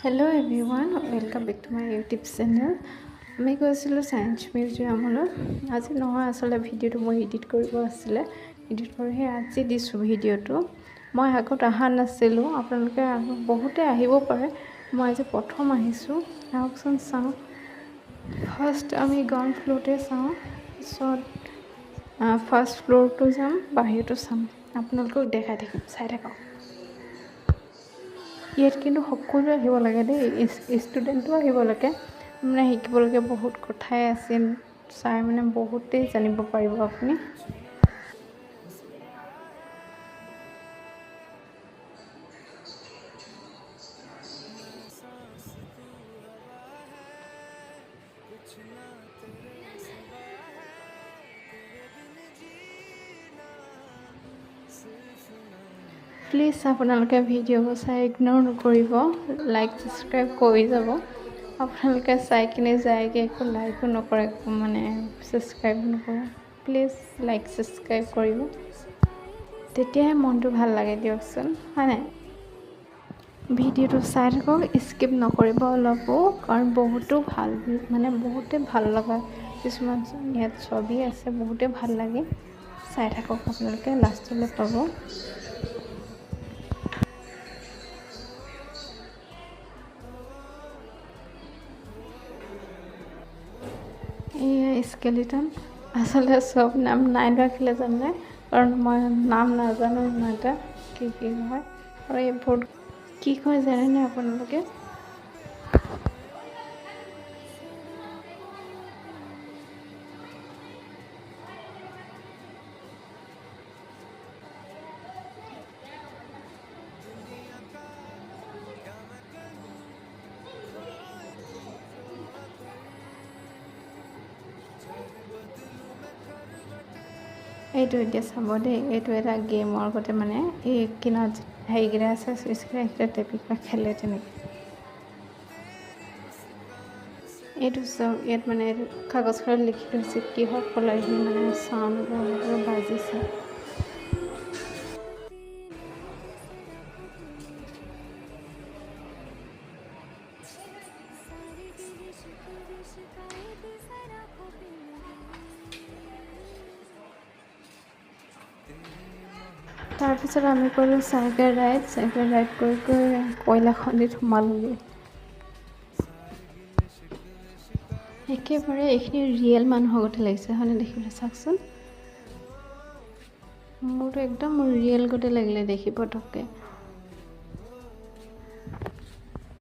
Hello' everyone, welcome back to my YouTube channel. আমি গৈছিলোঁ science মিউজিয়ামলৈ। আজি নহয়, আচলতে ভিডিঅ'টো মই এডিট কৰিব আছিলে। এডিট কৰিহে আজি দিছোঁ ভিডিঅ'টো। মই আগত অহা নাছিলোঁ, আপোনালোকে বহুতে আহিব পাৰে। মই আজি প্ৰথম আহিছোঁ। আহকচোন চাওঁ। ফাৰ্ষ্ট আমি গ্ৰাউণ্ড ফ্ল'ৰতে চাওঁ, পিছত ফাৰ্ষ্ট ফ্ল'ৰটো যাম, বাহিৰটো চাম। আপোনালোকক দেখাই থাকিম, চাই থাকক। ইয়াত কিন্তু সকলোৱে আহিব লাগে দেই, ষ্টুডেণ্টো আহিব লাগে। মানে শিকিবলগীয়া বহুত কথাই আছে, চাই মানে বহুতেই জানিব পাৰিব আপুনি। প্লিজ আপোনালোকে ভিডিঅ'বোৰ চাই ইগন'ৰ নকৰিব, লাইক ছাবস্ক্ৰাইব কৰি যাব। আপোনালোকে চাই কিনে যায়গৈ, একো লাইকো নকৰে, মানে ছাবস্ক্ৰাইবো নকৰে। প্লিজ লাইক ছাবস্ক্ৰাইব কৰিব, তেতিয়াহে মনটো ভাল লাগে দিয়কচোন, হয় নাই? ভিডিঅ'টো চাই থাকক, স্কিপ নকৰিব অলপো, কাৰণ বহুতো ভাল, মানে বহুতে ভাল লগা কিছুমান ইয়াত ছবি আছে, বহুতে ভাল লাগে। চাই থাকক, আপোনালোকে লাষ্টলৈ পাব। এয়া স্কেলিটন। আচলতে চব নাম নাই লোৱা কেলৈ জানে, কাৰণ মই নাম নাজানো ইমান এটা কি হয়। আৰু এইবোৰ কি কয় জানেনে আপোনালোকে? এইটো এতিয়া চাব দেই, এইটো এটা গেমৰ আগতে মানে এই কিনাৰত হেৰিকেইটা আছে, চুইচকেইটা সেইকেইটা টেপি পেলাই খেলে তেনেকৈ। এইটো চাওক, ইয়াত মানে কাগজখনত লিখি থৈছে কিহৰ ফলত সি মানে চাউণ্ড বাজিছে। তাৰপিছত আমি কৰিলোঁ চাইকেল ৰাইড কৰি কয়লাখনিত সোমালোগৈ। একেবাৰে এইখিনি ৰিয়েল মানুহৰ গতে লাগিছে, হয়নে? দেখিবলৈ চাওকচোন, মোৰতো একদম ৰিয়েল গতে লাগিলে দেখি পটককৈ।